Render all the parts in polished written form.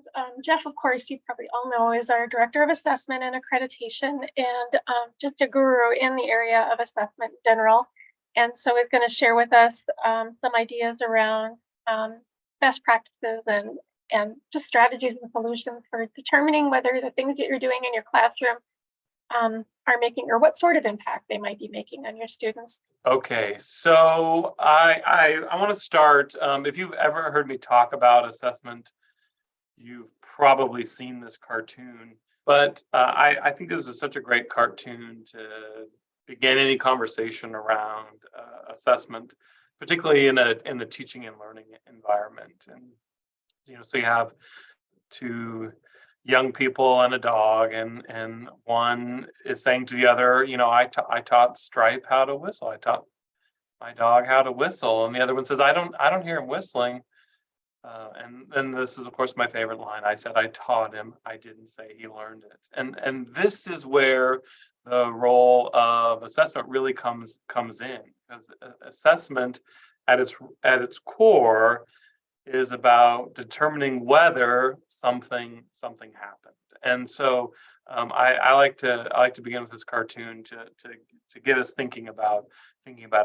questions. Jeff, of course, you probably all know, is our Director of Assessment and Accreditation and just a guru in the area of assessment in general. And so he's going to share with us some ideas around best practices and just strategies and solutions for determining whether the things that you're doing in your classroom are making, or what sort of impact they might be making on your students. Okay, so I want to start. If you've ever heard me talk about assessment, you've probably seen this cartoon. But I think this is such a great cartoon to begin any conversation around assessment, particularly in a teaching and learning environment. And so you have two young people and a dog, and one is saying to the other, I taught Stripe how to whistle. I taught my dog how to whistle. And the other one says, I don't hear him whistling. And then this is, of course, my favorite line. I said I taught him. I didn't say he learned it. And this is where the role of assessment really comes in, because assessment at its core is about determining whether something happened. And so I like to begin with this cartoon to get us thinking about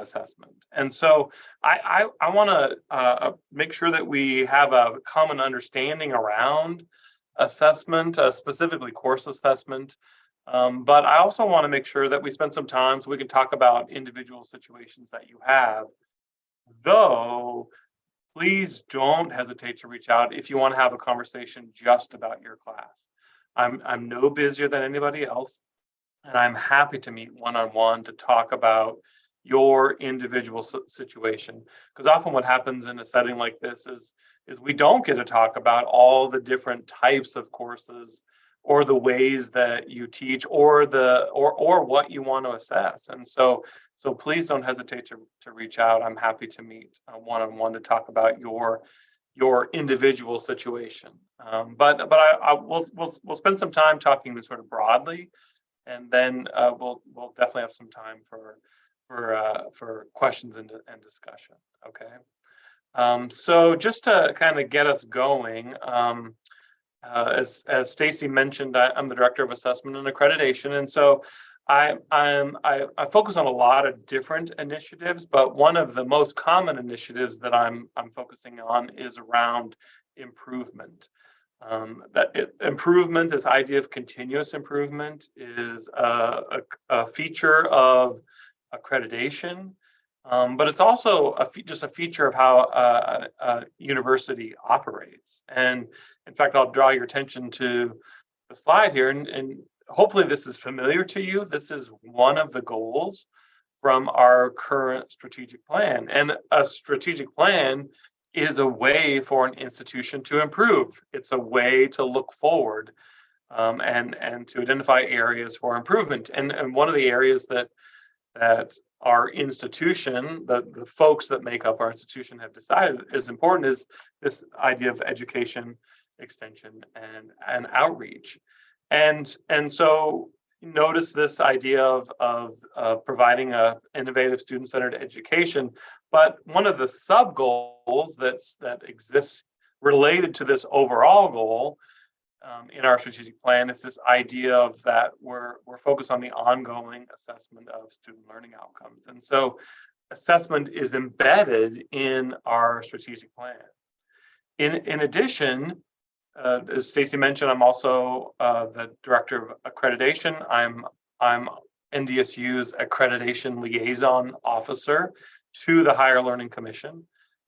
assessment. And so I want to make sure that we have a common understanding around assessment, specifically course assessment. But I also want to make sure that we spend some time so we can talk about individual situations that you have, though. Please don't hesitate to reach out if you want to have a conversation just about your class. I'm no busier than anybody else, and I'm happy to meet one-on-one to talk about your individual situation. Because often what happens in a setting like this is we don't get to talk about all the different types of courses or the ways that you teach or what you want to assess. And so please don't hesitate to reach out. I'm happy to meet one-on-one to talk about your individual situation. But we'll spend some time talking sort of broadly, and then we'll definitely have some time for questions and discussion. Okay. So just to kind of get us going. As Stacy mentioned, I'm the Director of Assessment and Accreditation, and so I focus on a lot of different initiatives. But one of the most common initiatives that I'm focusing on is around improvement. Improvement, this idea of continuous improvement, is a feature of accreditation. But it's also just a feature of how a university operates. And in fact, I'll draw your attention to the slide here, and hopefully this is familiar to you. This is one of the goals from our current strategic plan. And a strategic plan is a way for an institution to improve. It's a way to look forward and to identify areas for improvement. And one of the areas that our institution, the folks that make up our institution have decided is important, is this idea of education, extension, and outreach. And so notice this idea of providing a innovative student-centered education. But one of the sub-goals that exists related to this overall goal in our strategic plan is this idea of that we're focused on the ongoing assessment of student learning outcomes. And so assessment is embedded in our strategic plan. In addition, as Stacy mentioned, I'm also the Director of Accreditation. I'm NDSU's Accreditation Liaison Officer to the Higher Learning Commission.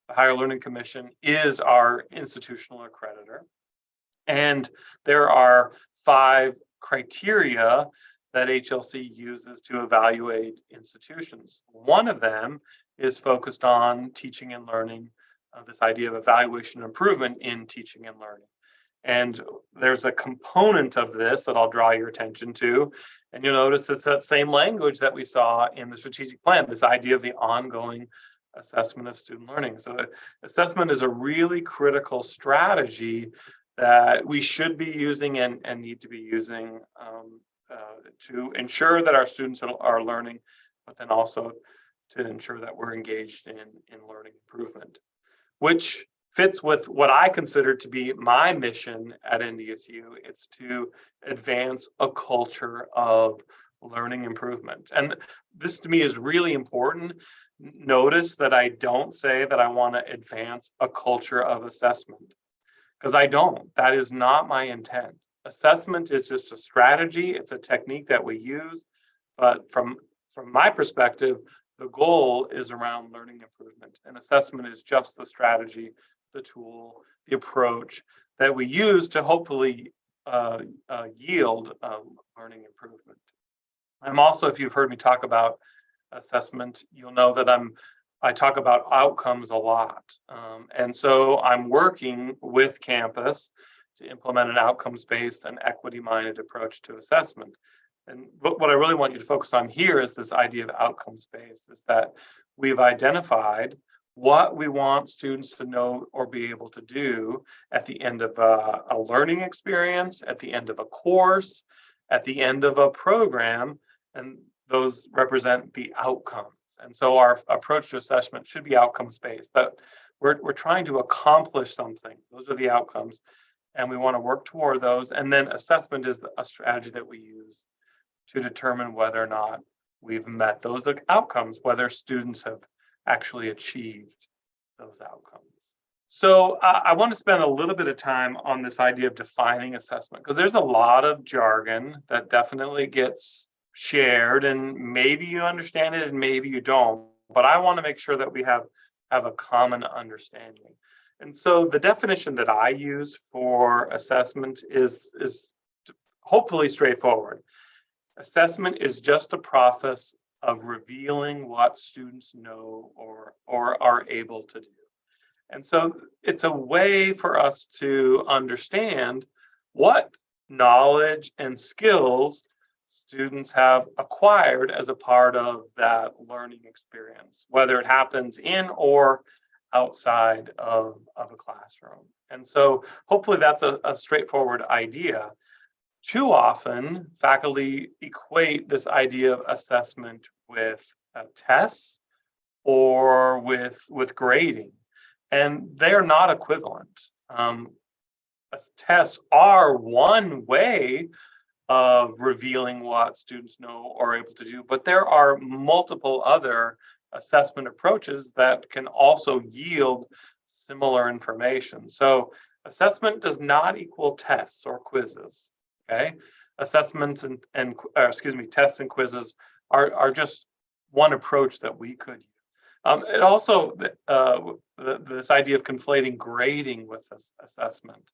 The Higher Learning Commission is our institutional accreditor. And there are 5 criteria that HLC uses to evaluate institutions. One of them is focused on teaching and learning, this idea of evaluation and improvement in teaching and learning. And there's a component of this that I'll draw your attention to. And you'll notice it's that same language that we saw in the strategic plan, this idea of the ongoing assessment of student learning. So assessment is a really critical strategy that we should be using and need to be using to ensure that our students are learning, but then also to ensure that we're engaged in learning improvement, which fits with what I consider to be my mission at NDSU. It's to advance a culture of learning improvement. And this to me is really important. Notice that I don't say that I want to advance a culture of assessment, because I don't. That is not my intent. Assessment is just a strategy, it's a technique that we use. But from my perspective, the goal is around learning improvement, and assessment is just the strategy, the tool, the approach that we use to hopefully yield learning improvement. I'm also, if you've heard me talk about assessment, you'll know that I talk about outcomes a lot. And so I'm working with campus to implement an outcomes-based and equity-minded approach to assessment. And what I really want you to focus on here is this idea of outcomes-based, is that we've identified what we want students to know or be able to do at the end of a learning experience, at the end of a course, at the end of a program, and those represent the outcomes. And so our approach to assessment should be outcomes-based, that we're trying to accomplish something. Those are the outcomes, and we want to work toward those. And then assessment is a strategy that we use to determine whether or not we've met those outcomes, whether students have actually achieved those outcomes. So I want to spend a little bit of time on this idea of defining assessment, because there's a lot of jargon that definitely gets shared, and maybe you understand it and maybe you don't, but I want to make sure that we have a common understanding. And so the definition that I use for assessment is hopefully straightforward. Assessment is just a process of revealing what students know or are able to do. And so it's a way for us to understand what knowledge and skills students have acquired as a part of that learning experience, whether it happens in or outside of a classroom. And so hopefully that's a straightforward idea. Too often, faculty equate this idea of assessment with tests or with grading, and they're not equivalent. Tests are one way of revealing what students know or are able to do, but there are multiple other assessment approaches that can also yield similar information. So assessment does not equal tests or quizzes. Okay, assessments and tests and quizzes are just one approach that we could use. It also this idea of conflating grading with assessment.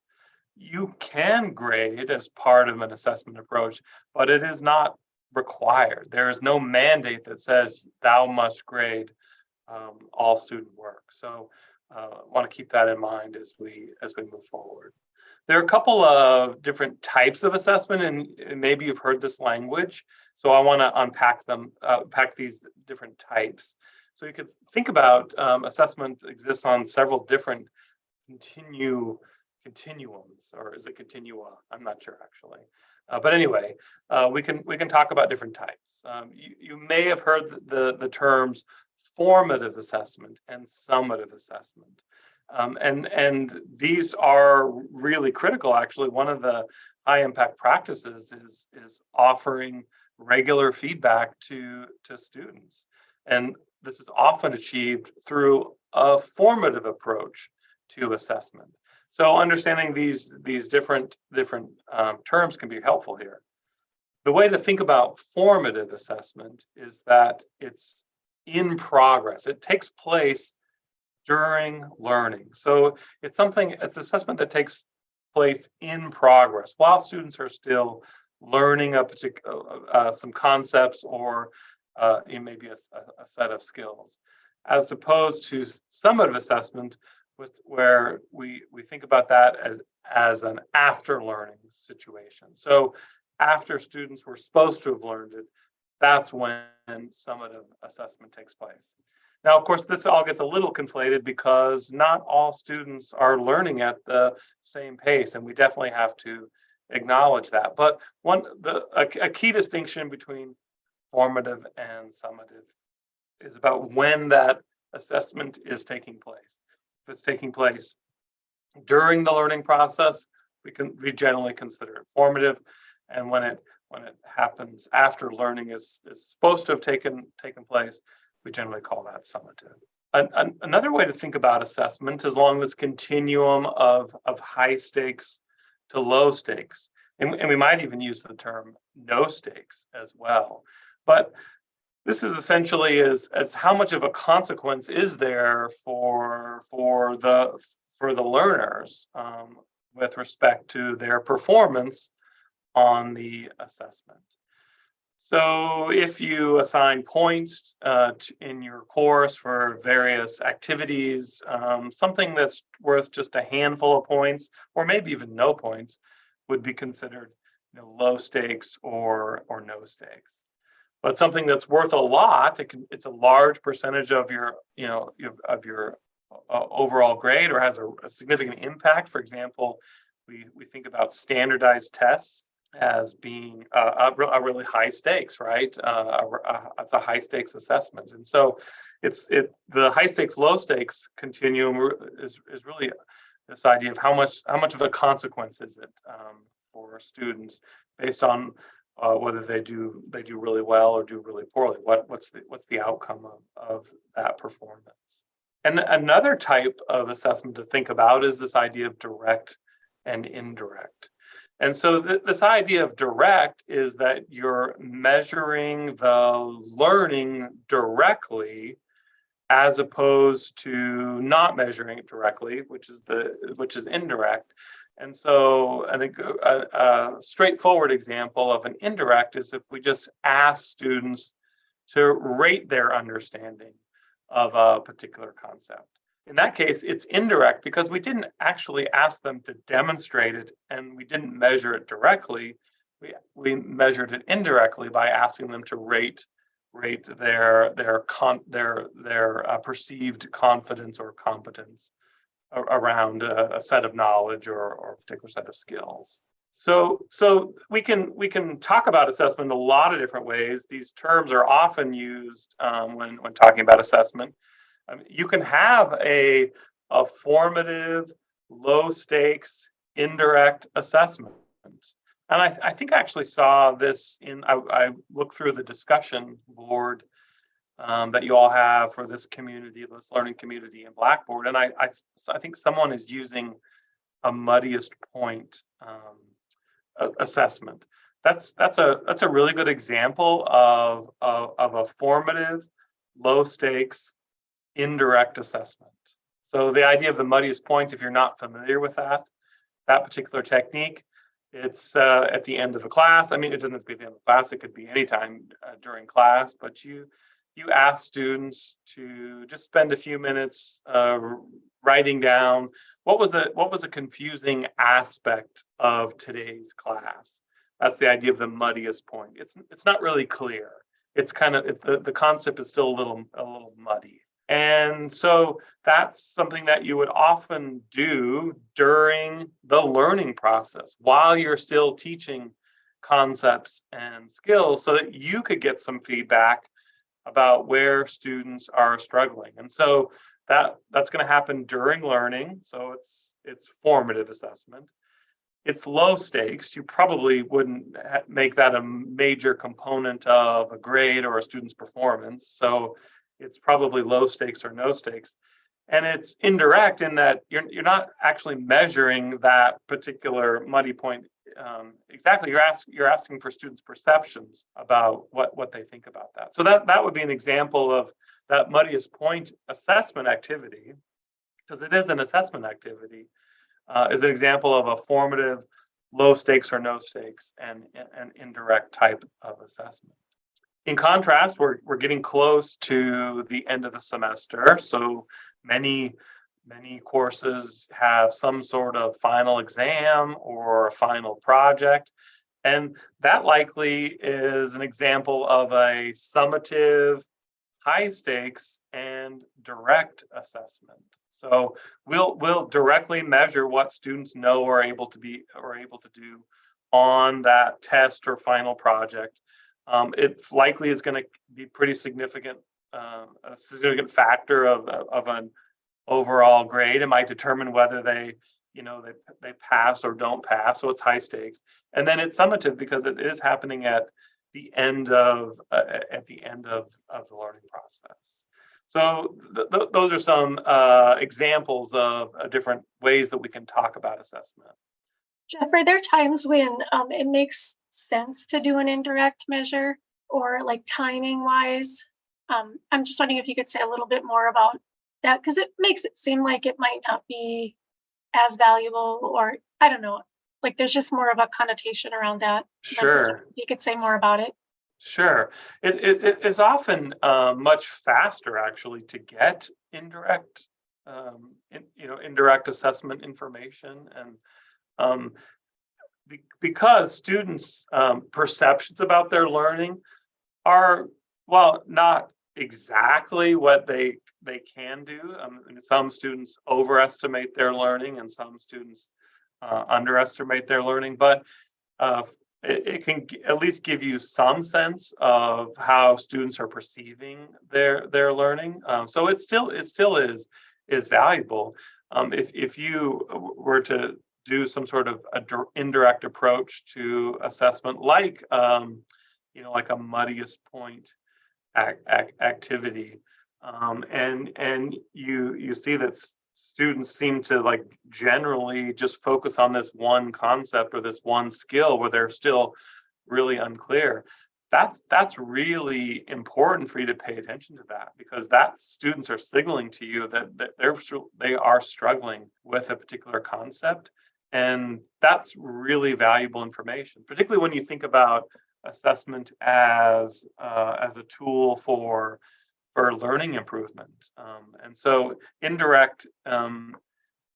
You can grade as part of an assessment approach, but it is not required. There is no mandate that says thou must grade all student work. So I want to keep that in mind as we move forward. There are a couple of different types of assessment, and maybe you've heard this language. So I want to unpack them, pack these different types. So you could think about assessment exists on several different continuums, or is it continua? I'm not sure actually. But anyway, we can talk about different types. You may have heard the terms formative assessment and summative assessment. And these are really critical. Actually, one of the high impact practices is offering regular feedback to students. And this is often achieved through a formative approach to assessment. So understanding these different terms can be helpful here. The way to think about formative assessment is that it's in progress. It takes place during learning. So it's assessment that takes place in progress while students are still learning some concepts or maybe a set of skills, as opposed to summative assessment, where we think about that as an after learning situation. So after students were supposed to have learned it, that's when summative assessment takes place. Now, of course, this all gets a little conflated because not all students are learning at the same pace, and we definitely have to acknowledge that. But a key distinction between formative and summative is about when that assessment is taking place. If it's taking place During the learning process, we generally consider it formative, and when it happens after learning is supposed to have taken place, we generally call that summative. Another way to think about assessment is along this continuum of high stakes to low stakes, and we might even use the term no stakes as well. But this is essentially as how much of a consequence is there for the learners with respect to their performance on the assessment. So if you assign points in your course for various activities, something that's worth just a handful of points, or maybe even no points, would be considered, low stakes or no stakes. But something that's worth a lot, it's a large percentage of your, of your overall grade, or has a significant impact. For example, we think about standardized tests as being a really high stakes, right? It's a high stakes assessment, and so it's the high stakes low stakes continuum is really this idea of how much of a consequence is it for students based on whether they do really well or do really poorly. What's the outcome of that performance? And another type of assessment to think about is this idea of direct and indirect. And so this idea of direct is that you're measuring the learning directly as opposed to not measuring it directly, which is indirect. And so a straightforward example of an indirect is if we just ask students to rate their understanding of a particular concept. In that case, it's indirect because we didn't actually ask them to demonstrate it, and we didn't measure it directly. We measured it indirectly by asking them to rate their perceived confidence or competence around a set of knowledge or a particular set of skills. So we can talk about assessment in a lot of different ways. These terms are often used when talking about assessment. You can have a formative, low stakes, indirect assessment. And I think I actually saw this I looked through the discussion board that you all have for this community, this learning community in Blackboard. And I think someone is using a muddiest point assessment. That's a really good example of a formative, low stakes, indirect assessment. So the idea of the muddiest point, if you're not familiar with that particular technique, it's at the end of a class. I mean, it doesn't have to be at the end of class. It could be anytime during class, but you ask students to just spend a few minutes writing down what was a confusing aspect of today's class. That's the idea of the muddiest point. It's not really clear. It's kind of the concept is still a little muddy. And so that's something that you would often do during the learning process while you're still teaching concepts and skills so that you could get some feedback about where students are struggling. And so that's going to happen during learning. So it's formative assessment. It's low stakes. You probably wouldn't make that a major component of a grade or a student's performance. So it's probably low stakes or no stakes. And it's indirect in that you're not actually measuring that particular muddy point exactly. You're asking for students' perceptions about what they think about that. So that would be an example of that muddiest point assessment activity, because it is an assessment activity, is an example of a formative, low stakes or no stakes, and an indirect type of assessment. In contrast, we're getting close to the end of the semester, so many courses have some sort of final exam or a final project, and that likely is an example of a summative, high stakes, and direct assessment. So we'll directly measure what students know or able to do on that test or final project. It likely is going to be pretty significant, a significant factor of an overall grade. It might determine whether they they pass or don't pass, so it's high stakes. And then it's summative because it is happening at the end of the learning process. So those are some examples of different ways that we can talk about assessment. Jeff, are there times when it makes sense to do an indirect measure or like timing wise? I'm just wondering if you could say a little bit more about that because it makes it seem like it might not be as valuable, or I don't know, like there's just more of a connotation around that. And I'm just Sure. wondering if you could say more about it. Sure. It is often much faster actually to get indirect assessment information, and um, because students' perceptions about their learning are, well, not exactly what they can do. And some students overestimate their learning, and some students underestimate their learning. But uh, it can at least give you some sense of how students are perceiving their learning. So it still is valuable. If you were to do some sort of indirect approach to assessment, like a muddiest point activity, and you see that students seem to like generally just focus on this one concept or this one skill where they're still really unclear. That's really important for you to pay attention to that, because that students are signaling to you that they are struggling with a particular concept, and that's really valuable information, particularly when you think about assessment as a tool for learning improvement. And so indirect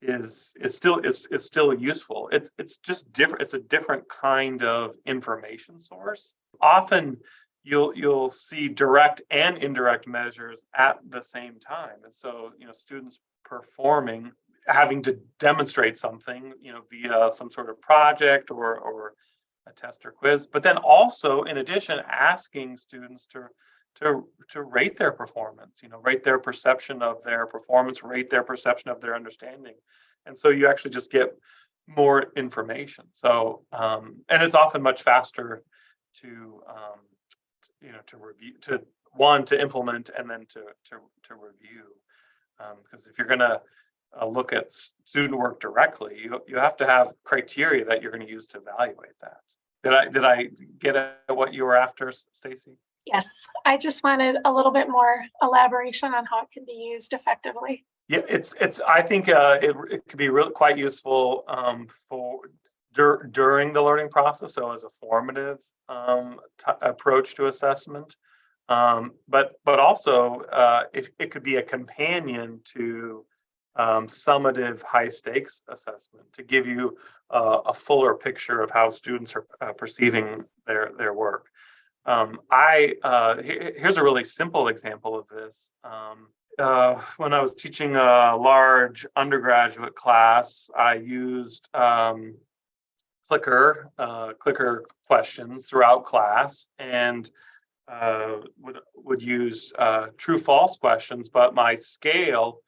is still useful. It's just different. It's a different kind of information source. Often you'll see direct and indirect measures at the same time, and so students performing, having to demonstrate something via some sort of project or a test or quiz, but then also in addition asking students to rate their performance, rate their perception of their performance, rate their perception of their understanding. And so you actually just get more information. So and it's often much faster to to review, to implement, and then to review. Because if you're going to look at student work directly, you have to have criteria that you're going to use to evaluate that. Did I get at what you were after, Stacy? Yes, I just wanted a little bit more elaboration on how it can be used effectively. Yeah, it's. I think it could be really quite useful for during the learning process. So as a formative approach to assessment, but also it could be a companion to summative high stakes assessment to give you a fuller picture of how students are perceiving their work. Here's a really simple example of this. When I was teaching a large undergraduate class, I used clicker questions throughout class, and would use true false questions, but my scale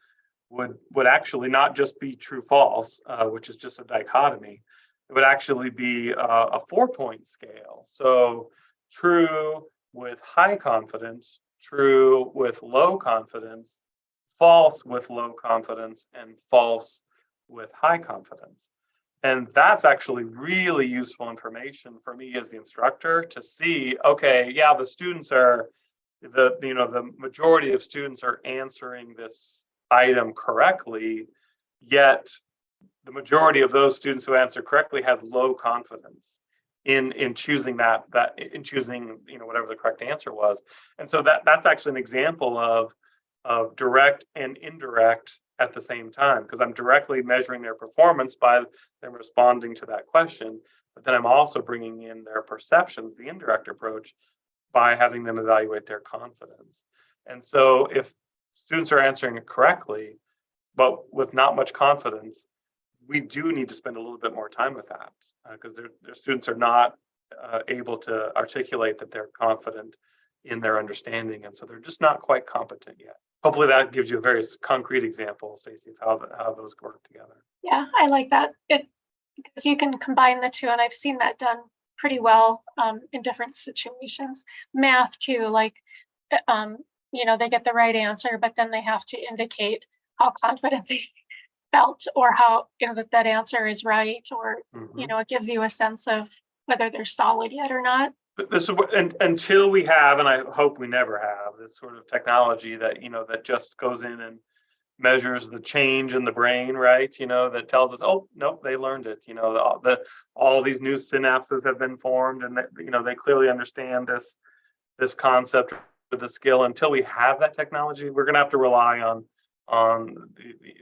would actually not just be true false, which is just a dichotomy. It would actually be a 4-point scale. So true with high confidence, true with low confidence, false with low confidence, and false with high confidence. And that's actually really useful information for me as the instructor to see, okay, yeah, the majority of students are answering this item correctly, yet the majority of those students who answer correctly had low confidence in choosing in choosing whatever the correct answer was. And so that's actually an example of direct and indirect at the same time, because I'm directly measuring their performance by them responding to that question, but then I'm also bringing in their perceptions, the indirect approach, by having them evaluate their confidence. And so if students are answering it correctly, but with not much confidence, we do need to spend a little bit more time with that, because their students are not able to articulate that they're confident in their understanding, and so they're just not quite competent yet. hopefully that gives you a very concrete example, Stacy, of how those work together. Yeah, I like that. Because you can combine the two, and I've seen that done pretty well in different situations. Math too, like um, they get the right answer, but then they have to indicate how confident they felt, or how that answer is right, or Mhm. it gives you a sense of whether they're solid yet or not. But this is what, and until we have, and I hope we never have, this sort of technology that that just goes in and measures the change in the brain, right? That tells us, oh, nope, they learned it. All these new synapses have been formed, and that, they clearly understand this concept or the skill. Until we have that technology, we're going to have to rely on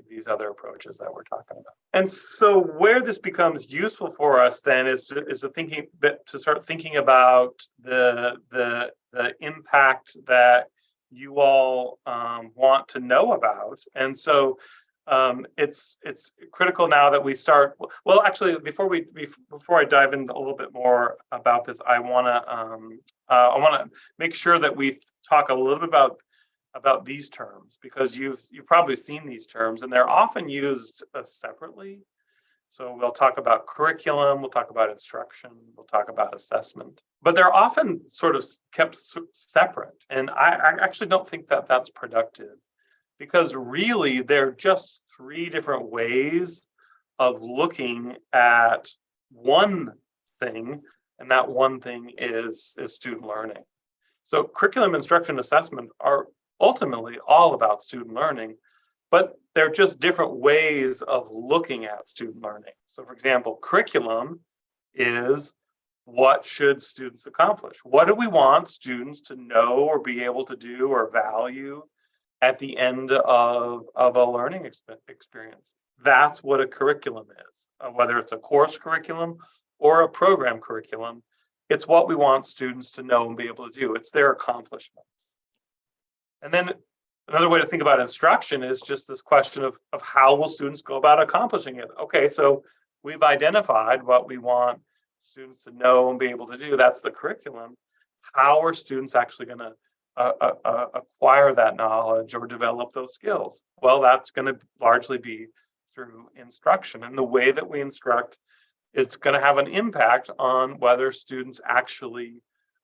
these other approaches that we're talking about. And so, where this becomes useful for us then is to start thinking about the impact that you all want to know about. And so it's critical now that we start. Well, actually, before I dive into a little bit more about this, I want to make sure that we talk a little bit about these terms, because you've probably seen these terms, and they're often used separately. So we'll talk about curriculum, we'll talk about instruction, we'll talk about assessment, but they're often sort of kept separate. And I actually don't think that that's productive, because really they're just three different ways of looking at one thing, and that one thing is student learning. So curriculum, instruction, assessment are ultimately all about student learning, but they're just different ways of looking at student learning. So for example, curriculum is, what should students accomplish? What do we want students to know or be able to do or value at the end of a learning experience? That's what a curriculum is, whether it's a course curriculum or a program curriculum. It's what we want students to know and be able to do. It's their accomplishments. And then another way to think about instruction is just this question of how will students go about accomplishing it? Okay, so we've identified what we want students to know and be able to do. That's the curriculum. How are students actually going to acquire that knowledge or develop those skills? Well, that's going to largely be through instruction. And the way that we instruct is going to have an impact on whether students actually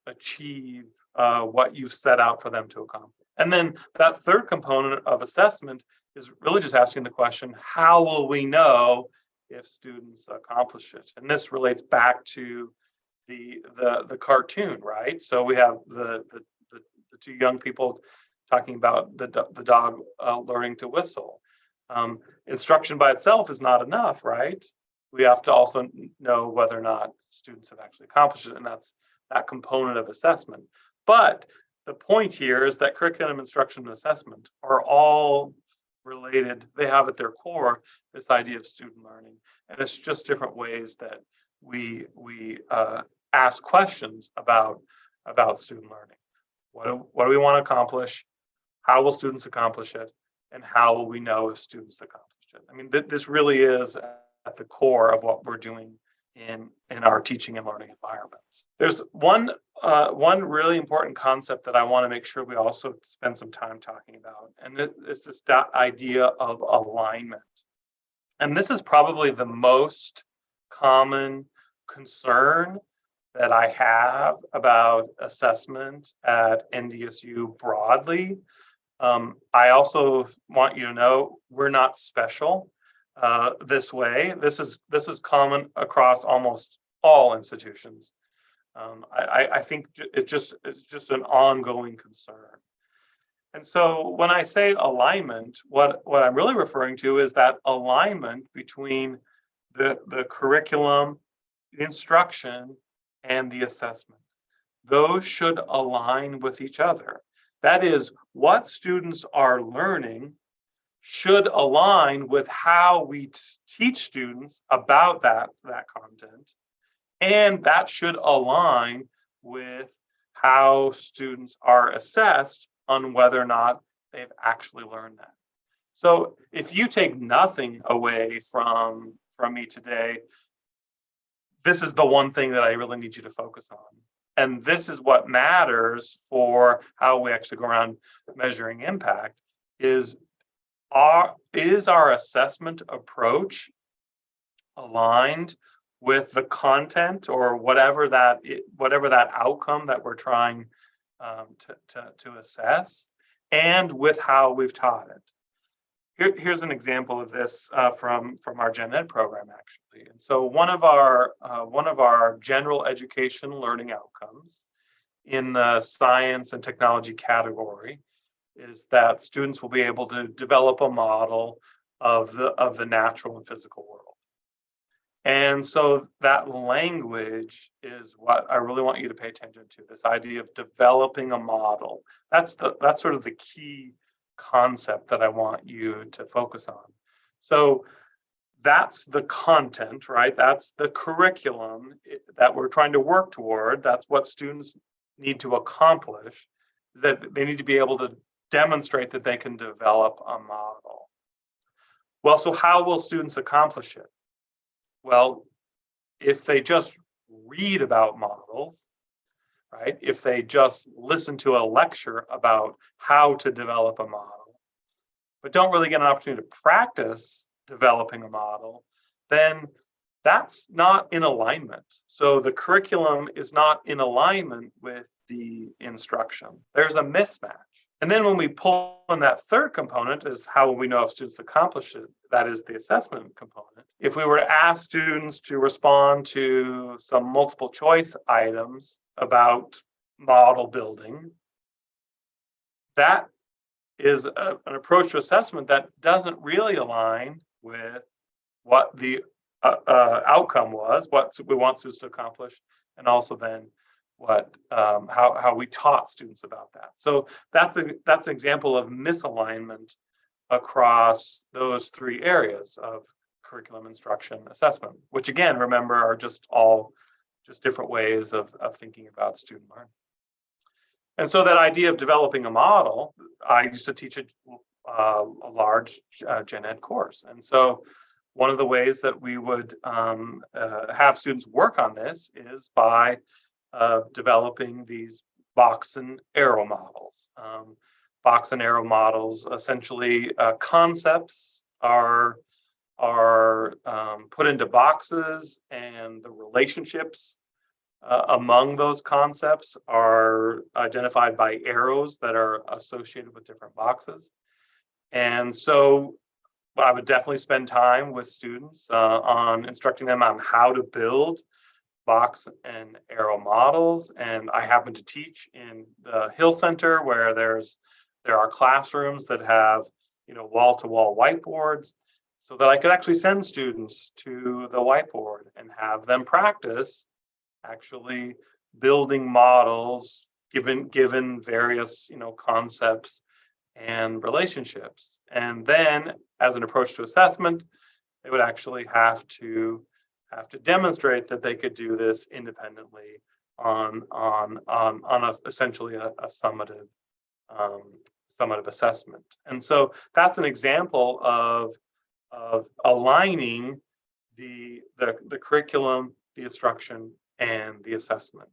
achieve what you've set out for them to accomplish. And then that third component of assessment is really just asking the question, how will we know if students accomplish it? And this relates back to the cartoon, right? So we have the two young people talking about the dog learning to whistle. Instruction by itself is not enough, right? We have to also know whether or not students have actually accomplished it, and that's that component of assessment. But the point here is that curriculum, instruction, and assessment are all related. They have at their core this idea of student learning, and it's just different ways that we ask questions about student learning. What do we want to accomplish? How will students accomplish it? And how will we know if students accomplish it? I mean, this really is at the core of what we're doing in our teaching and learning environments. There's one really important concept that I want to make sure we also spend some time talking about, and it's this idea of alignment. And this is probably the most common concern that I have about assessment at NDSU broadly. I also want you to know we're not special this way. This is common across almost all institutions. I think it's just an ongoing concern. And so when I say alignment, what I'm really referring to is that alignment between the curriculum, the instruction, and the assessment. Those should align with each other. That is, what students are learning should align with how we teach students about that content, and that should align with how students are assessed on whether or not they've actually learned that. So if you take nothing away from me today, this is the one thing that I really need you to focus on. And this is what matters for how we actually go around measuring impact. is is our assessment approach aligned with the content or whatever that outcome that we're trying to assess, and with how we've taught it. Here's an example of this from our gen ed program, actually. And so one of our general education learning outcomes in the science and technology category is that students will be able to develop a model of the natural and physical world. And so that language is what I really want you to pay attention to, this idea of developing a model. That's sort of the key concept that I want you to focus on. So that's the content, right? That's the curriculum that we're trying to work toward. That's what students need to accomplish, is that they need to be able to demonstrate that they can develop a model. Well, so how will students accomplish it? Well, if they just read about models, right? If they just listen to a lecture about how to develop a model, but don't really get an opportunity to practice developing a model, then that's not in alignment. So the curriculum is not in alignment with the instruction. There's a mismatch. And then when we pull in that third component is how will we know if students accomplish it? That is the assessment component. If we were to ask students to respond to some multiple choice items about model building, that is an approach to assessment that doesn't really align with what the outcome was, what we want students to accomplish, and also then what how we taught students about that. So that's an example of misalignment across those three areas of curriculum, instruction, assessment, which again, remember, are just different ways of thinking about student learning. And so that idea of developing a model, I used to teach a large gen ed course. And so one of the ways that we would have students work on this is by developing these box and arrow models. Box and arrow models, essentially, concepts are put into boxes, and the relationships among those concepts are identified by arrows that are associated with different boxes. And so I would definitely spend time with students on instructing them on how to build box and arrow models. And I happen to teach in the Hill Center, where there are classrooms that have wall-to-wall whiteboards, so that I could actually send students to the whiteboard and have them practice actually building models given various concepts and relationships. And then as an approach to assessment, they would actually have to demonstrate that they could do this independently on essentially a summative assessment. And so that's an example of aligning the curriculum, the instruction, and the assessment.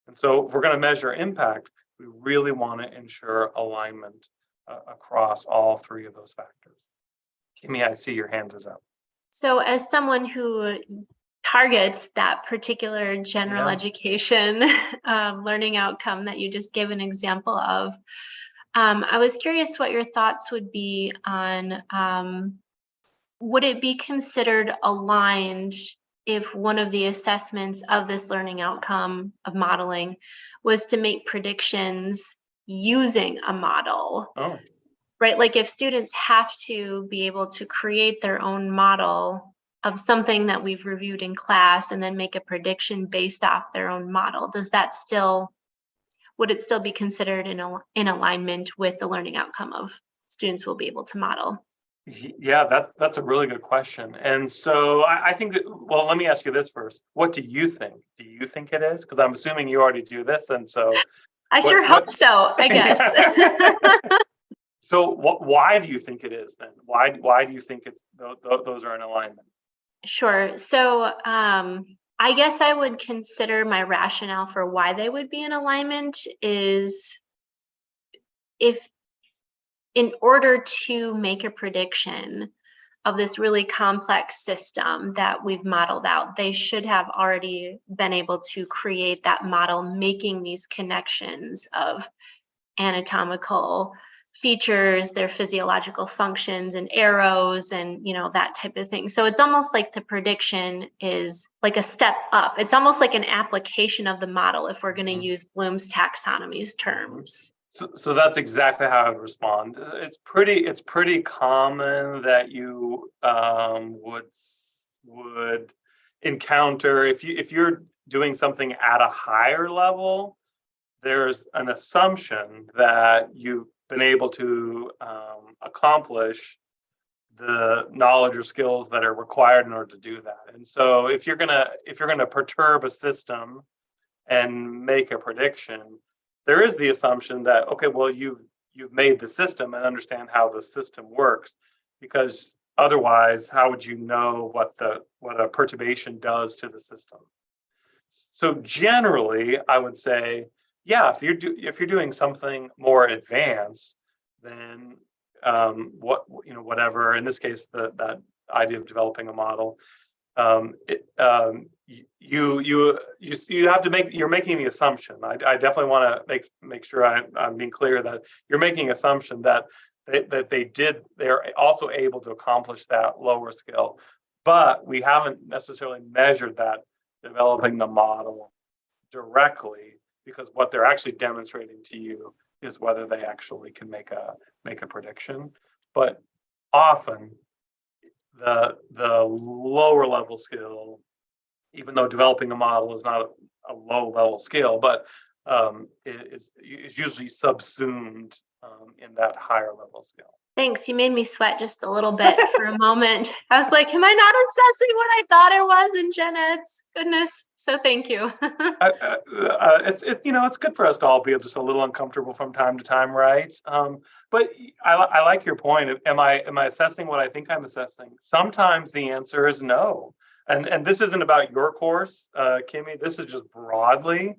And so if we're going to measure impact, we really want to ensure alignment across all three of those factors. Kimmy, I see your hand is up. So as someone who targets that particular general education learning outcome that you just gave an example of, I was curious what your thoughts would be on would it be considered aligned if one of the assessments of this learning outcome of modeling was to make predictions using a model? Oh. Right? Like if students have to be able to create their own model of something that we've reviewed in class and then make a prediction based off their own model, would it still be considered in alignment with the learning outcome of students will be able to model? Yeah, that's a really good question. And so I think that, well, let me ask you this first. What do you think? Do you think it is? Because I'm assuming you already do this. And so I sure hope so, I guess. So why do you think it is then? Why do you think those are in alignment? Sure. So I guess I would consider my rationale for why they would be in alignment is if in order to make a prediction of this really complex system that we've modeled out, they should have already been able to create that model, making these connections of anatomical features, their physiological functions and arrows and, that type of thing. So it's almost like the prediction is like a step up. It's almost like an application of the model if we're going to use Bloom's taxonomy's terms. So that's exactly how I would respond. It's pretty common that you would encounter if you're doing something at a higher level, there's an assumption that you've been able to accomplish the knowledge or skills that are required in order to do that. And so if you're gonna perturb a system and make a prediction, there is the assumption that, okay, well, you've made the system and understand how the system works, because otherwise, how would you know what a perturbation does to the system? So generally, I would say, yeah, if you're doing something more advanced, then whatever. In this case, that idea of developing a model, you have to you're making the assumption. I definitely want to make sure I'm being clear that you're making an assumption that they're also able to accomplish that lower skill, but we haven't necessarily measured that developing the model directly, because what they're actually demonstrating to you is whether they actually can make a prediction. But often the lower level skill, even though developing a model is not a low level skill, but is usually subsumed in that higher level skill. Thanks. You made me sweat just a little bit for a moment. I was like, am I not assessing what I thought it was in gen eds? Goodness. So thank you. It's good for us to all be just a little uncomfortable from time to time, right? But I like your point. Am I assessing what I think I'm assessing? Sometimes the answer is no. And this isn't about your course, Kimmy. This is just broadly.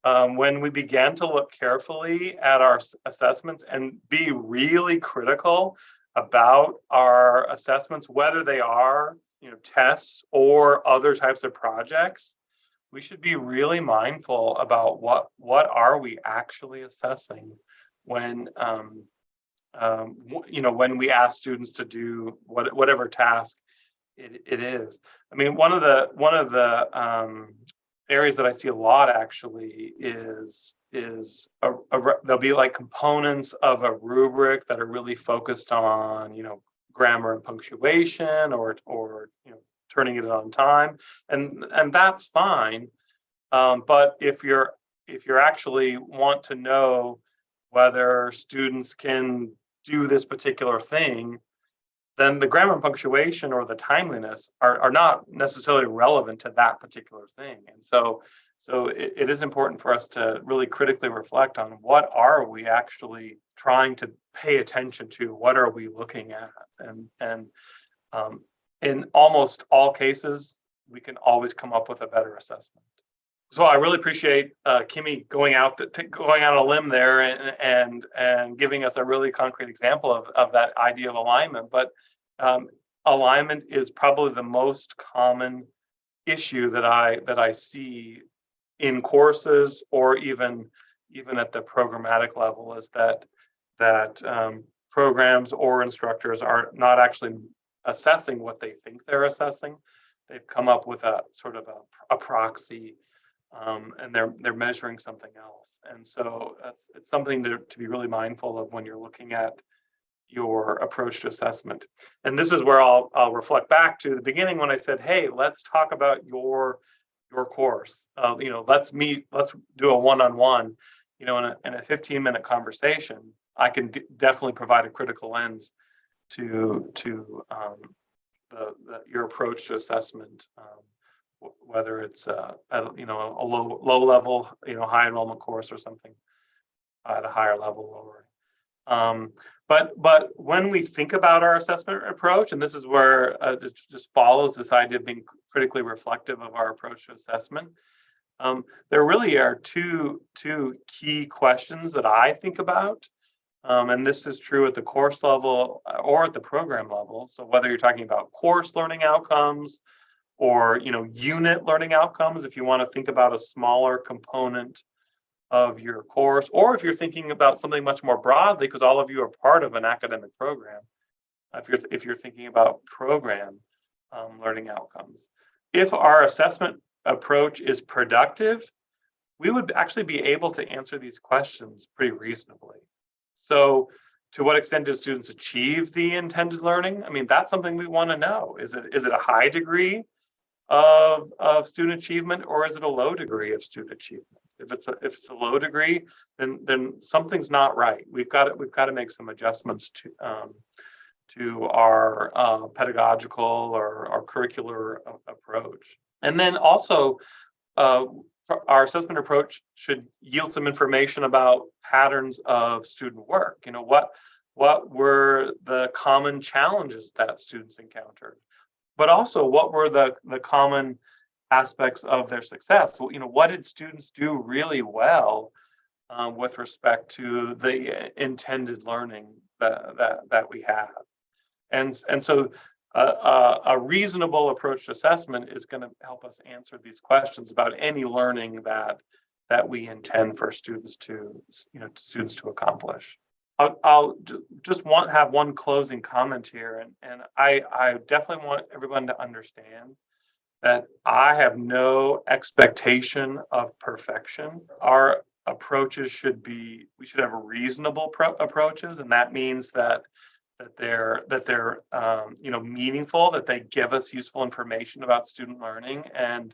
When we began to look carefully at our assessments and be really critical about our assessments, whether they are tests or other types of projects, we should be really mindful about what are we actually assessing when when we ask students to do whatever task it is. I mean, one of the areas that I see a lot actually is there'll be like components of a rubric that are really focused on grammar and punctuation or turning it on time, and that's fine. But if you're actually want to know whether students can do this particular thing, then the grammar and punctuation or the timeliness are not necessarily relevant to that particular thing. And so it is important for us to really critically reflect on what are we actually trying to pay attention to, what are we looking at, and in almost all cases, we can always come up with a better assessment. So I really appreciate Kimmy going out on a limb there and giving us a really concrete example of that idea of alignment. But alignment is probably the most common issue that I see in courses, or even at the programmatic level, is that programs or instructors are not actually assessing what they think they're assessing. They've come up with a sort of a proxy. And they're measuring something else, and so it's something to be really mindful of when you're looking at your approach to assessment. And this is where I'll reflect back to the beginning when I said, "Hey, let's talk about your course. Let's do a one-on-one. In a 15-minute conversation, I can definitely provide a critical lens to your approach to assessment." Whether it's a low level, high enrollment course, or something at a higher level, lower. But when we think about our assessment approach, and this is where it just follows this idea of being critically reflective of our approach to assessment, there really are two key questions that I think about And this is true at the course level or at the program level. So whether you're talking about course learning outcomes or unit learning outcomes, if you want to think about a smaller component of your course, or if you're thinking about something much more broadly, because all of you are part of an academic program, if you're thinking about program learning outcomes. If our assessment approach is productive, we would actually be able to answer these questions pretty reasonably. So to what extent do students achieve the intended learning? I mean, that's something we want to know. Is it a high degree of student achievement, or is it a low degree of student achievement? If it's a low degree, then something's not right. We've got to make some adjustments to our pedagogical or our curricular approach. And then also, our assessment approach should yield some information about patterns of student work. What were the common challenges that students encountered? But also, what were the common aspects of their success? What did students do really well with respect to the intended learning that we have? And so a reasonable approach to assessment is going to help us answer these questions about any learning that we intend for students to accomplish. I'll just have one closing comment here, and I definitely want everyone to understand that I have no expectation of perfection. Our approaches we should have reasonable approaches, and that means that they're meaningful, that they give us useful information about student learning, and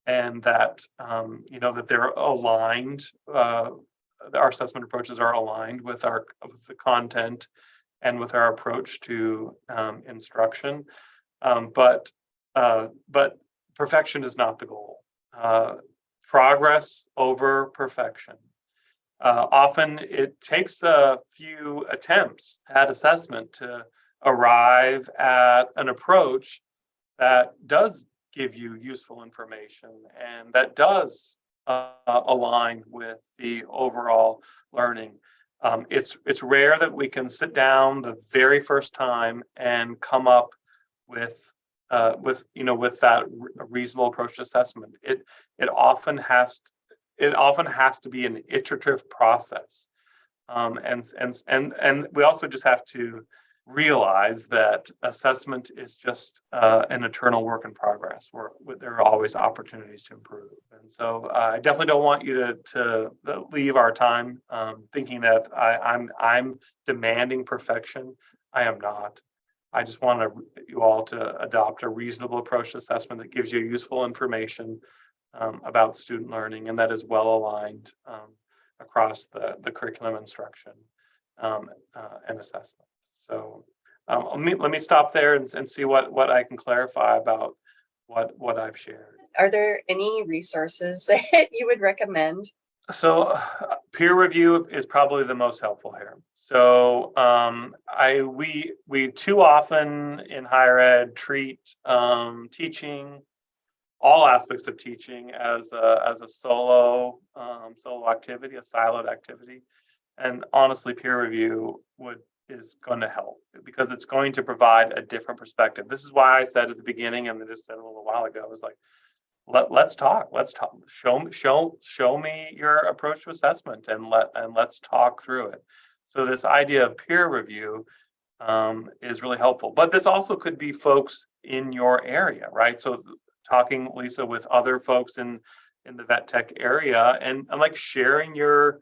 that that they're aligned. Our assessment approaches are aligned with the content and with our approach to instruction, but perfection is not the goal. Progress over perfection. Often it takes a few attempts at assessment to arrive at an approach that does give you useful information and that does align with the overall learning. It's rare that we can sit down the very first time and come up with that reasonable approach to assessment. It often has to be an iterative process, and we also just have to realize that assessment is just an eternal work in progress, where there are always opportunities to improve. And so I definitely don't want you to leave our time thinking that I'm demanding perfection. I am not. I just want you all to adopt a reasonable approach to assessment that gives you useful information about student learning and that is well aligned across the curriculum instruction and assessment. So let me stop there and see what I can clarify about what I've shared. Are there any resources that you would recommend? So peer review is probably the most helpful here. So we too often in higher ed treat teaching, all aspects of teaching, as a solo activity, a siloed activity, and honestly, peer review is going to help because it's going to provide a different perspective. This is why I said at the beginning, and I just said a little while ago, is like, let's talk. Show me your approach to assessment, and let's talk through it. So this idea of peer review is really helpful. But this also could be folks in your area, right? So talking, Lisa, with other folks in the vet tech area, and like sharing your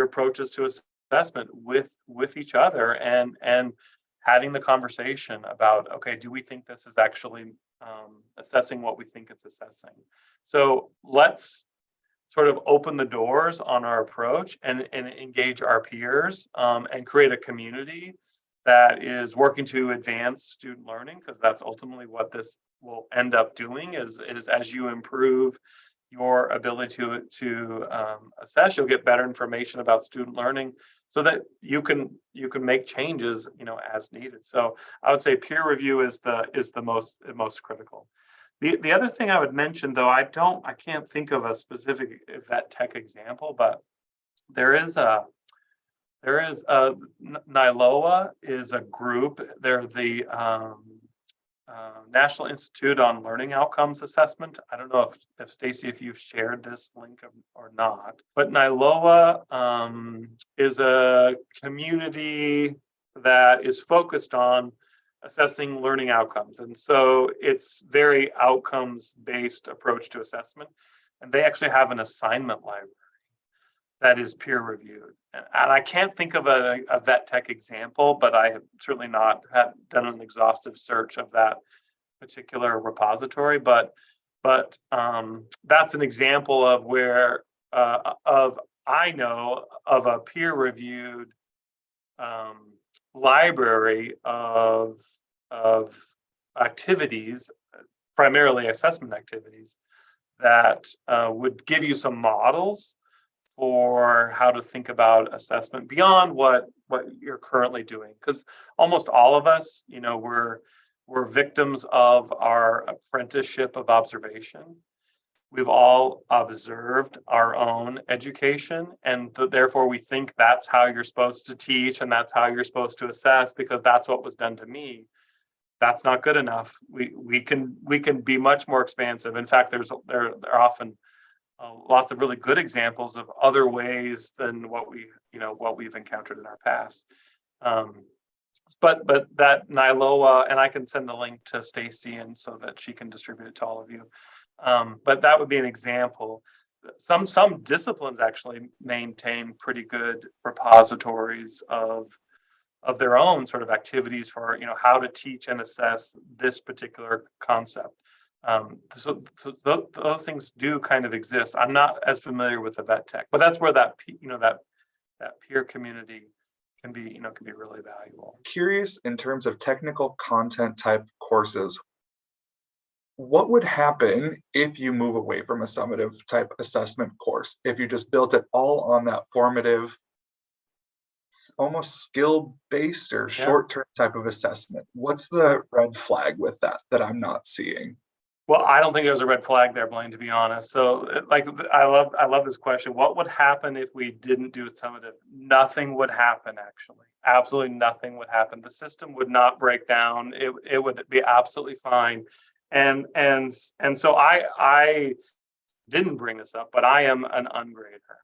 approaches to assessment with each other, and having the conversation about, okay, do we think this is actually assessing what we think it's assessing? So let's sort of open the doors on our approach and engage our peers and create a community that is working to advance student learning, because that's ultimately what this will end up doing is as you improve your ability to assess, you'll get better information about student learning so that you can make changes as needed. So I would say peer review is the most critical. The other thing I would mention, though, I can't think of a specific vet tech example, but there is There is NILOA is a group. They're the National Institute on Learning Outcomes Assessment. I don't know if Stacy, if you've shared this link or not, but NILOA is a community that is focused on assessing learning outcomes. And so it's very outcomes-based approach to assessment. And they actually have an assignment library that is peer reviewed. And I can't think of a vet tech example, but I have certainly not done an exhaustive search of that particular repository. But that's an example of where I know of a peer reviewed library of activities, primarily assessment activities, that would give you some models for how to think about assessment beyond what you're currently doing. Because almost all of us, we're victims of our apprenticeship of observation. We've all observed our own education, and therefore we think that's how you're supposed to teach and that's how you're supposed to assess because that's what was done to me. That's not good enough. We can be much more expansive. In fact, there are often lots of really good examples of other ways than what we've encountered in our past. But that NILOA, and I can send the link to Stacy and so that she can distribute it to all of you. But that would be an example. Some disciplines actually maintain pretty good repositories of their own sort of activities for how to teach and assess this particular concept. So those things do kind of exist. I'm not as familiar with the vet tech, but that's where that peer community can be really valuable. Curious in terms of technical content type courses, what would happen if you move away from a summative type assessment course? If you just built it all on that formative, almost skill-based or short-term type of assessment, what's the red flag with that I'm not seeing? Well, I don't think there's a red flag there, Blaine, to be honest. So I love this question. What would happen if we didn't do summative? Nothing would happen, actually. Absolutely nothing would happen. The system would not break down. It would be absolutely fine. And so I didn't bring this up, but I am an ungrader.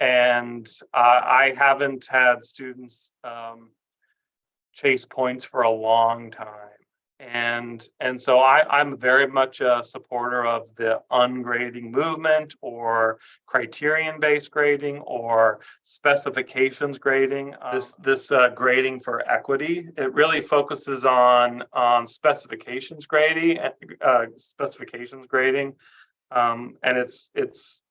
And I haven't had students chase points for a long time. And so I'm very much a supporter of the ungrading movement or criterion-based grading or specifications grading. This grading for equity, it really focuses on specifications grading, and it's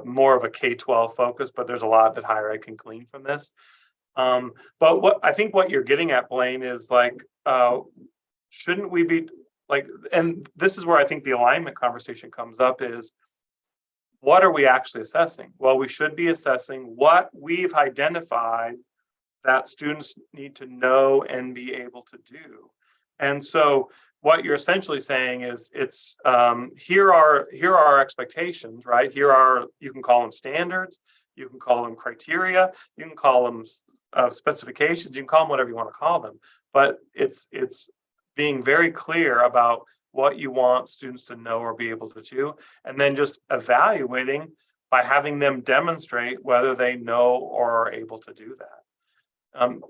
more of a K-12 focus, but there's a lot that higher ed can glean from this. But what you're getting at, Blaine, is shouldn't we be and this is where I think the alignment conversation comes up, is what are we actually assessing? Well, we should be assessing what we've identified that students need to know and be able to do. And so what you're essentially saying is it's here are our expectations, right? You can call them standards, you can call them criteria, you can call them specifications, you can call them whatever you want to call them, but it's being very clear about what you want students to know or be able to do, and then just evaluating by having them demonstrate whether they know or are able to do that.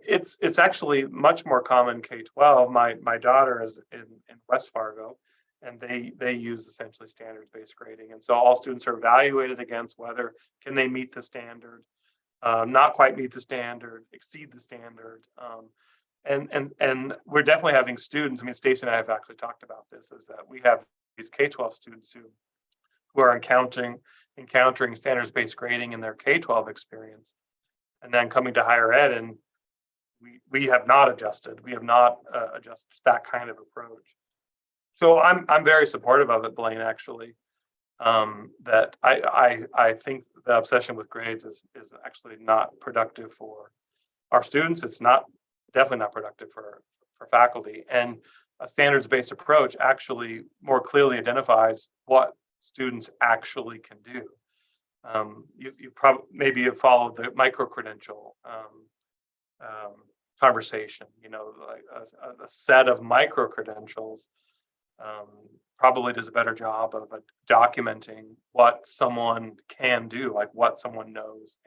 It's actually much more common K-12. My daughter is in West Fargo, and they use essentially standards-based grading, and so all students are evaluated against whether can they meet the standard, not quite meet the standard, exceed the standard. And we're definitely having students. I mean, Stacy and I have actually talked about this, is that we have these K-12 students who are encountering standards-based grading in their K-12 experience, and then coming to higher ed, and we have not adjusted. We have not adjusted that kind of approach. So I'm very supportive of it, Blaine, actually. That I think the obsession with grades is actually not productive for our students. It's definitely not productive for faculty. And a standards-based approach actually more clearly identifies what students actually can do. You probably maybe have followed the micro-credential conversation, like a set of micro-credentials probably does a better job of documenting what someone can do, like what someone knows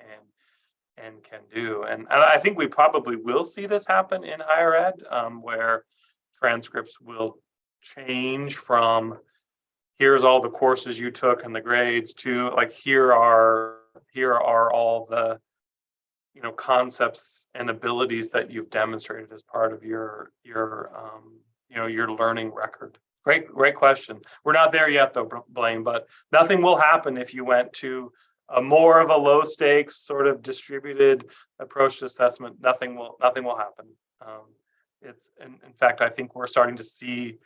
and can do. And I think we probably will see this happen in higher ed, where transcripts will change from here's all the courses you took and the grades to like here are all the concepts and abilities that you've demonstrated as part of your learning record. Great question. We're not there yet though, Blaine, but nothing will happen if you went to a more of a low stakes sort of distributed approach to assessment. Nothing will happen. It's in fact, I think we're starting to see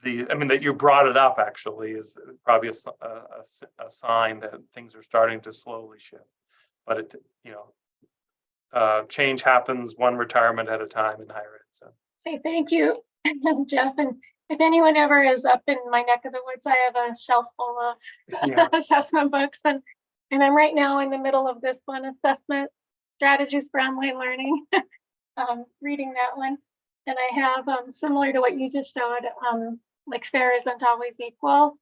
that you brought it up actually is probably a sign that things are starting to slowly shift. But change happens one retirement at a time in higher ed. So say thank you, Jeff. And if anyone ever is up in my neck of the woods, I have a shelf full of assessment books, and I'm right now in the middle of this one, Assessment Strategies for Online Learning, reading that one. And I have, similar to what you just showed, like fair isn't always equal,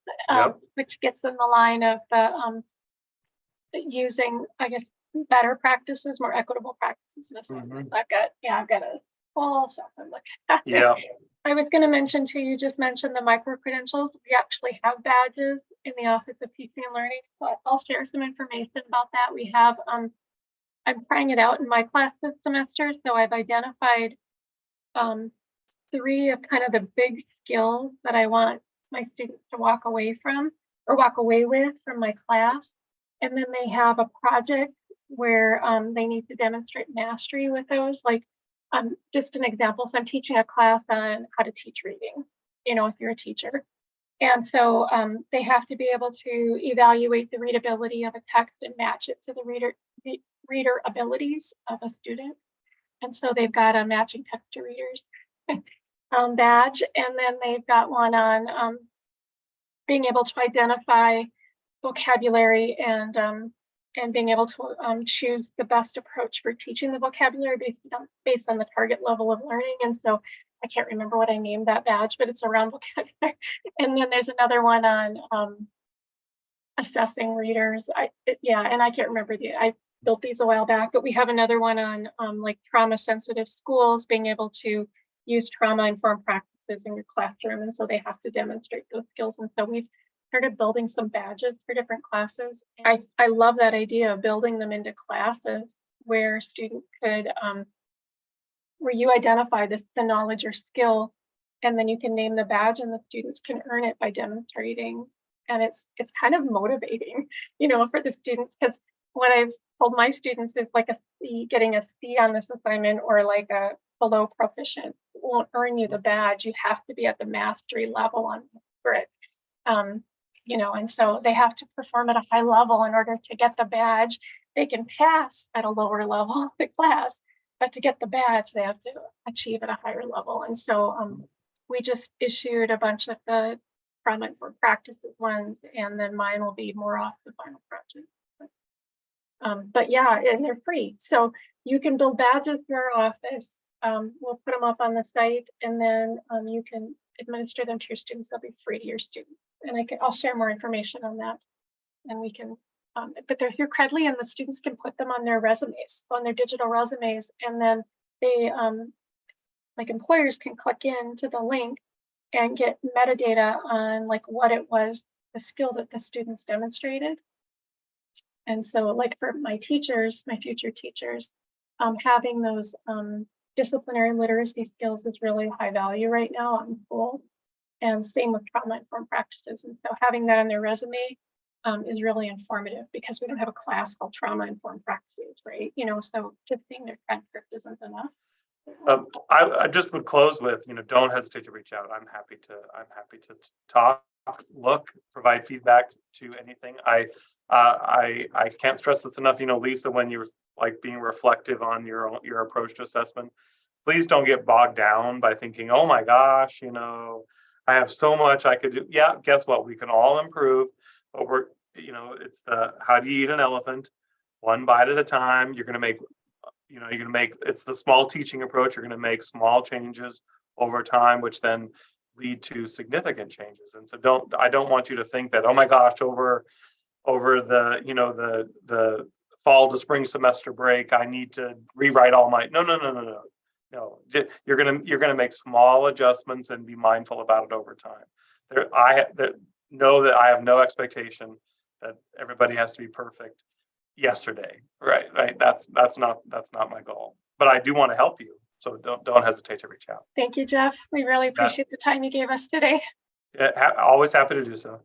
which gets in the line of the using, I guess, better practices, more equitable practices in assessments. I've got a full shelf I'm looking at. Yeah. I was going to mention too, you just mentioned the micro-credentials. We actually have badges in the Office of Teaching and Learning, so I'll share some information about that. We have, I'm trying it out in my class this semester, so I've identified 3 of kind of the big skills that I want my students to walk away with from my class. And then they have a project where they need to demonstrate mastery with those. Like just an example, so I'm teaching a class on how to teach reading, if you're a teacher. And so they have to be able to evaluate the readability of a text and match it to the reader abilities of a student. And so they've got a matching text to readers badge. And then they've got one on being able to identify vocabulary and being able to choose the best approach for teaching the vocabulary based on the target level of learning. And so I can't remember what I named that badge, but it's around vocabulary. And then there's another one on assessing readers. And I can't remember I built these a while back, but we have another one on like trauma sensitive schools, being able to use trauma informed practices in your classroom. And so they have to demonstrate those skills. And so we've started building some badges for different classes. I love that idea of building them into classes where students could, where you identify the knowledge or skill, and then you can name the badge and the students can earn it by demonstrating. And it's kind of motivating, for the students, because what I've told my students is like getting a C on this assignment or like a below proficient won't earn you the badge. You have to be at the mastery level for it. And so they have to perform at a high level in order to get the badge. They can pass at a lower level of the class, but to get the badge, they have to achieve at a higher level. And so we just issued a bunch of the trauma-informed practices ones, and then mine will be more off the final project. But yeah, and they're free. So you can build badges for our office. We'll put them up on the site, and then you can administer them to your students. They'll be free to your students. And I'll share more information on that. And we can, but they're through Credly, and the students can put them on their resumes, on their digital resumes. And then they, like employers can click into the link and get metadata on like what it was, the skill that the students demonstrated. And so like for my teachers, my future teachers, having those disciplinary literacy skills is really high value right now on school. And same with trauma-informed practices. And so having that on their resume is really informative, because we don't have a class called trauma-informed practices, right? So just seeing their transcript isn't enough. I just would close with, don't hesitate to reach out. I'm happy to talk, look, provide feedback to anything. I can't stress this enough. Lisa, when you're like being reflective on your approach to assessment, please don't get bogged down by thinking, oh my gosh, I have so much I could do. Yeah, guess what? We can all improve, but it's the, how do you eat an elephant? One bite at a time. You're going to make, it's the small teaching approach. You're going to make small changes over time, which then lead to significant changes. And so I don't want you to think that, oh my gosh, over the fall to spring semester break, I need to rewrite all my, no. You're going to make small adjustments and be mindful about it over time. Know that I have no expectation that everybody has to be perfect yesterday. Right. That's not my goal, but I do want to help you. So don't hesitate to reach out. Thank you, Jeff. We really appreciate the time you gave us today. Yeah, always happy to do so.